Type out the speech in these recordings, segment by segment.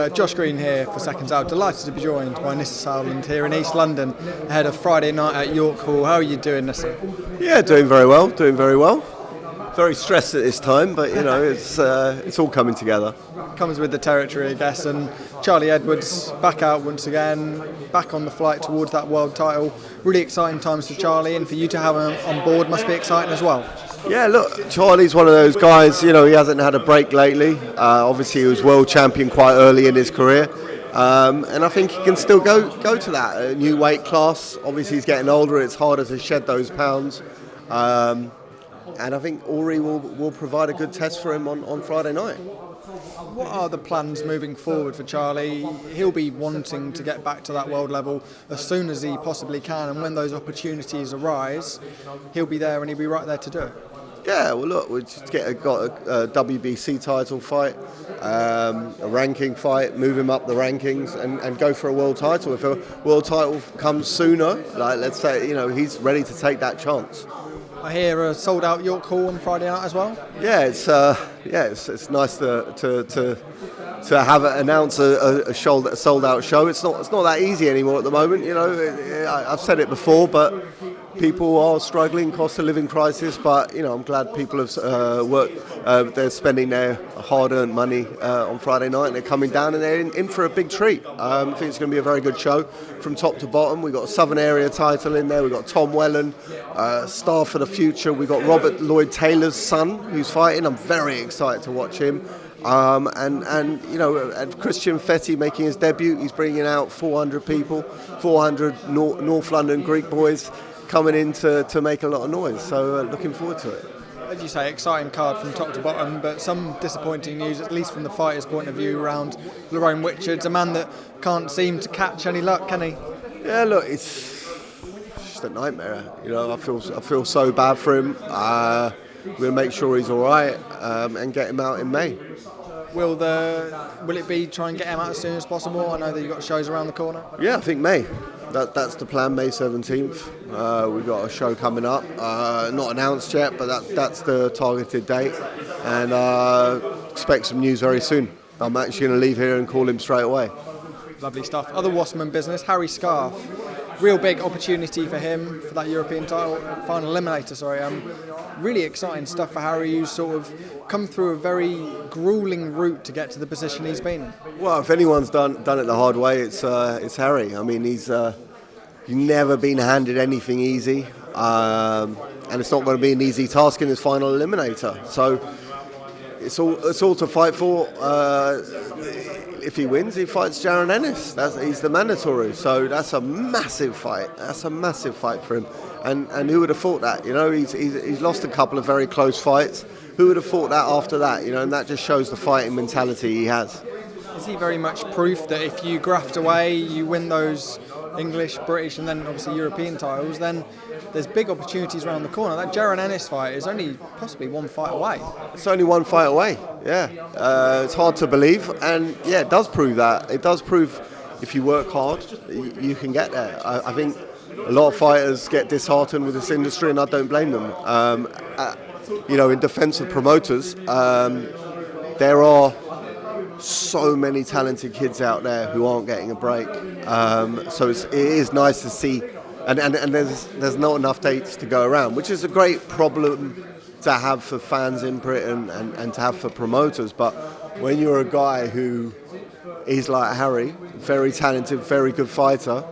Josh Green here for SecondsOut. Delighted to be joined by Nisse Sauerland here in East London ahead of Friday night at York Hall. How are you doing, Nisse? Yeah, doing very well. Very stressed at this time, but you know, it's all coming together. Comes with the territory, I guess, and Charlie Edwards back out once again, back on the flight towards that world title. Really exciting times for Charlie, and for you to have him on board must be exciting as well. Yeah, look, Charlie's one of those guys, you know, he hasn't had a break lately. Obviously, he was world champion quite early in his career. And I think he can still go to that. A new weight class, obviously he's getting older, it's harder to shed those pounds. And I think Ori will provide a good test for him on Friday night. What are the plans moving forward for Charlie? He'll be wanting to get back to that world level as soon as he possibly can, and when those opportunities arise, he'll be there and he'll be right there to do it. Yeah, well look, we just got a WBC title fight, a ranking fight, move him up the rankings and go for a world title. If a world title comes sooner, like let's say, you know, he's ready to take that chance. I hear a sold out York Hall on Friday night as well. Yeah, it's nice to have it announce a sold out show. It's not that easy anymore at the moment. You know, I've said it before, but people are struggling, cost of living crisis. But you know, I'm glad people have worked. They're spending their hard-earned money on Friday night, and they're coming down, and they're in for a big treat. I think it's going to be a very good show from top to bottom. We've got a Southern Area title in there. We've got Tom Whelan, star for the future. We've got Robert Lloyd Taylor's son who's fighting. I'm very excited to watch him. And you know, and Christian Fetty making his debut. He's bringing out 400 people, 400 North London Greek boys coming in to make a lot of noise. So looking forward to it. As you say, exciting card from top to bottom, but some disappointing news, at least from the fighter's point of view, around Lerone Richards, a man that can't seem to catch any luck, can he? Yeah, look, it's just a nightmare. You know, I feel so bad for him. We're going to make sure he's all right and get him out in May. Will it be try and get him out as soon as possible? I know that you've got shows around the corner. Yeah, I think May. That's the plan, May 17th. We've got a show coming up. Not announced yet, but that's the targeted date. And expect some news very soon. I'm actually going to leave here and call him straight away. Lovely stuff. Other Wasserman business, Harry Scarf. Real big opportunity for him for that European title, final eliminator, really exciting stuff for Harry, who's sort of come through a very gruelling route to get to the position he's been in. Well, if anyone's done it the hard way, it's Harry. I mean, he's never been handed anything easy, and it's not going to be an easy task in his final eliminator. So it's all to fight for. If he wins, he fights Jaron Ennis. He's the mandatory. So that's a massive fight. That's a massive fight for him. And who would have thought that? You know, he's lost a couple of very close fights. Who would have thought that after that? You know, and that just shows the fighting mentality he has. Is he very much proof that if you graft away, you win those English, British, and then obviously European titles, then there's big opportunities around the corner. That Jaron Ennis fight is only possibly one fight away. It's only one fight away, yeah. It's hard to believe, and yeah, it does prove that. It does prove if you work hard, you can get there. I think a lot of fighters get disheartened with this industry, and I don't blame them. You know, in defence of promoters, there are so many talented kids out there who aren't getting a break. So it is nice to see, and there's not enough dates to go around, which is a great problem to have for fans in Britain and to have for promoters. But when you're a guy who is like Harry, very talented, very good fighter,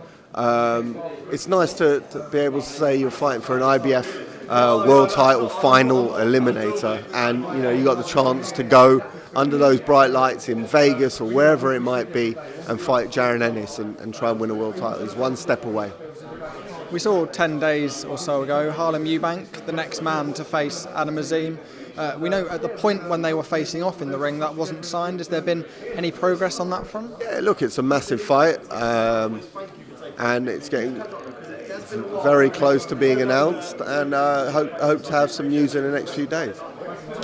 it's nice to be able to say you're fighting for an IBF world title final eliminator, and you know you got the chance to go under those bright lights in Vegas or wherever it might be and fight Jaron Ennis and try and win a world title. He's one step away. We saw 10 days or so ago Harlem Eubank, the next man to face Adam Azim. We know at the point when they were facing off in the ring that wasn't signed. Has there been any progress on that front? Yeah, look, it's a massive fight, and it's getting very close to being announced, and hope to have some news in the next few days.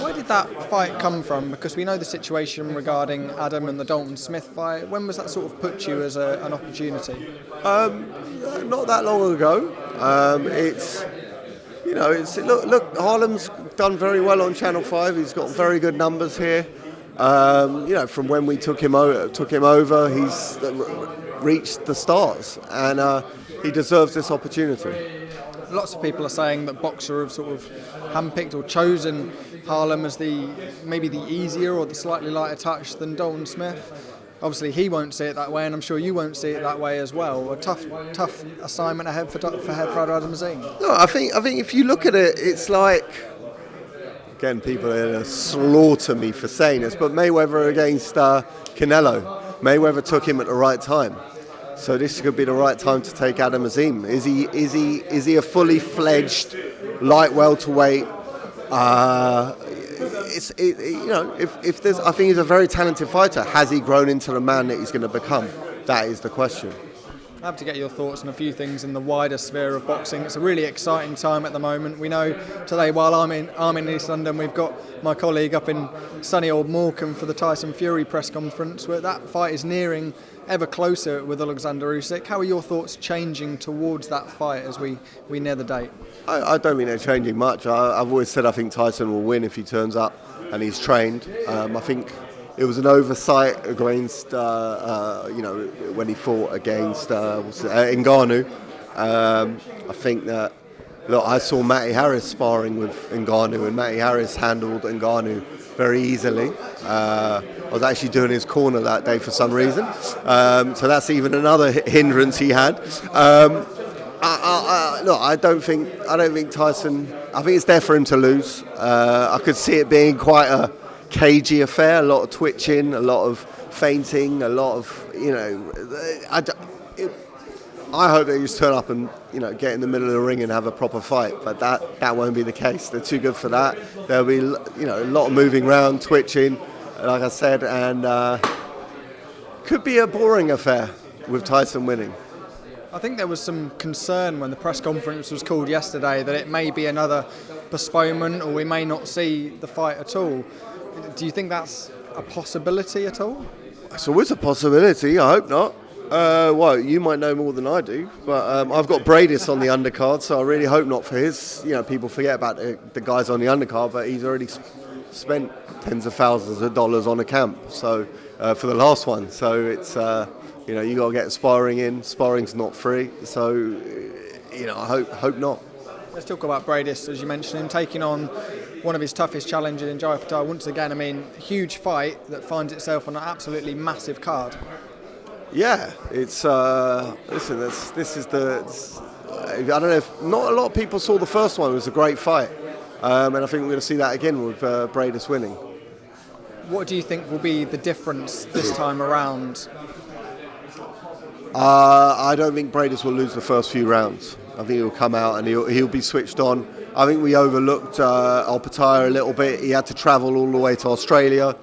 Where did that fight come from? Because we know the situation regarding Adam and the Dalton Smith fight. When was that sort of put you as an opportunity? Not that long ago. Look. Harlem's done very well on Channel 5. He's got very good numbers here. From when we took him over, he's reached the stars, and he deserves this opportunity. Lots of people are saying that Boxer have sort of handpicked or chosen Harlem as maybe the easier or the slightly lighter touch than Dalton Smith. Obviously, he won't see it that way, and I'm sure you won't see it that way as well. A tough assignment ahead for Adamazine. No, I think if you look at it, it's like, again, people are going to slaughter me for saying this, but Mayweather against Canelo. Mayweather took him at the right time. So this could be the right time to take Adam Azim. Is he a fully fledged light welterweight? If there's, I think he's a very talented fighter. Has he grown into the man that he's going to become? That is the question. I have to get your thoughts on a few things in the wider sphere of boxing. It's a really exciting time at the moment. We know today, while I'm in East London, we've got my colleague up in sunny old Morecambe for the Tyson Fury press conference, where that fight is nearing ever closer with Oleksandr Usyk. How are your thoughts changing towards that fight as we near the date? I don't think they're changing much. I've always said I think Tyson will win if he turns up and he's trained. I think it was an oversight against, when he fought against Ngannou. I think that, I saw Matty Harris sparring with Ngannou, and Matty Harris handled Ngannou very easily. I was actually doing his corner that day for some reason, so that's even another hindrance he had. I don't think Tyson. I think it's there for him to lose. I could see it being quite a cagey affair, a lot of twitching, a lot of feinting, a lot of, I hope they just turn up and, get in the middle of the ring and have a proper fight, but that won't be the case. They're too good for that. There'll be, a lot of moving around, twitching, like I said, and could be a boring affair with Tyson winning. I think there was some concern when the press conference was called yesterday that it may be another postponement or we may not see the fight at all. Do you think that's a possibility at all? It's always a possibility. I hope not. Well, you might know more than I do, but I've got Bradis on the undercard, so I really hope not for his. People forget about the guys on the undercard, but he's already spent tens of thousands of dollars on a camp. So for the last one, so it's you got to get sparring in. Sparring's not free, so I hope not. Let's talk about Bradis, as you mentioned him, taking on one of his toughest challengers in Jai Patel. Once again, huge fight that finds itself on an absolutely massive card. Yeah, it's listen. This is the. I don't know if not a lot of people saw the first one. It was a great fight, and I think we're going to see that again with Bradis winning. What do you think will be the difference this time around? I don't think Bradis will lose the first few rounds. I think he'll come out and he'll be switched on. I think we overlooked Alpataya a little bit. He had to travel all the way to Australia.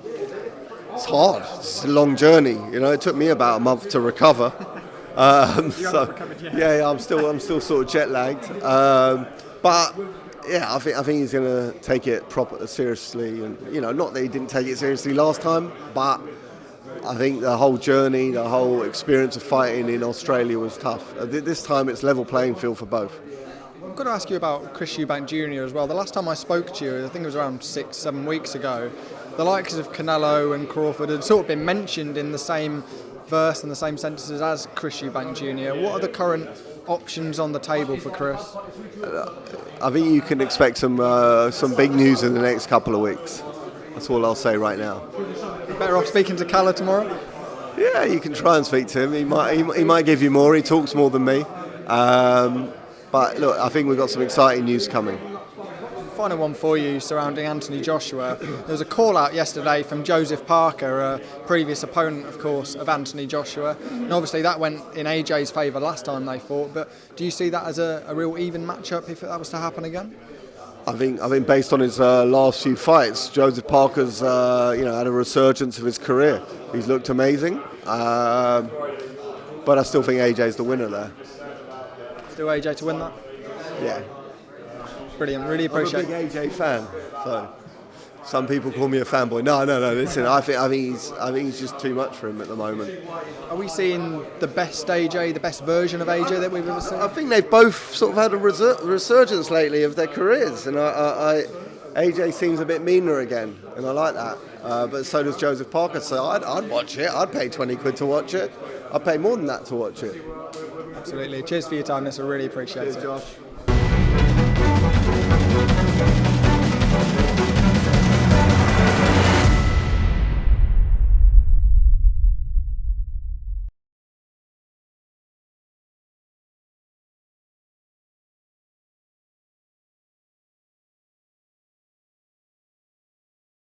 It's hard. It's a long journey. It took me about a month to recover. I'm still sort of jet lagged. But yeah, I think he's going to take it seriously. And not that he didn't take it seriously last time, but I think the whole journey, the whole experience of fighting in Australia was tough. This time it's level playing field for both. I've got to ask you about Chris Eubank Jr. as well. The last time I spoke to you, I think it was around 6-7 weeks ago, the likes of Canelo and Crawford had sort of been mentioned in the same verse and the same sentences as Chris Eubank Jr. What are the current options on the table for Chris? I think you can expect some big news in the next couple of weeks. That's all I'll say right now. Better off speaking to Calla tomorrow? Yeah, you can try and speak to him. He might give you more. He talks more than me. But look, I think we've got some exciting news coming. Final one for you surrounding Anthony Joshua. There was a call out yesterday from Joseph Parker, a previous opponent, of course, of Anthony Joshua. And obviously that went in AJ's favour last time they fought. But do you see that as a real even matchup if that was to happen again? I think based on his last few fights, Joseph Parker's had a resurgence of his career. He's looked amazing, but I still think AJ's the winner there. Still AJ to win that? Yeah. Brilliant, really appreciate it. I'm a big AJ fan, so Some people call me a fanboy. No. Listen, I think he's just too much for him at the moment. Are we seeing the best AJ, the best version of AJ that we've ever seen? I think they've both sort of had a resurgence lately of their careers, and AJ seems a bit meaner again, and I like that. But so does Joseph Parker. So I'd watch it. I'd pay 20 quid to watch it. I'd pay more than that to watch it. Absolutely. Cheers for your time. Nisse. I really appreciate it. Josh.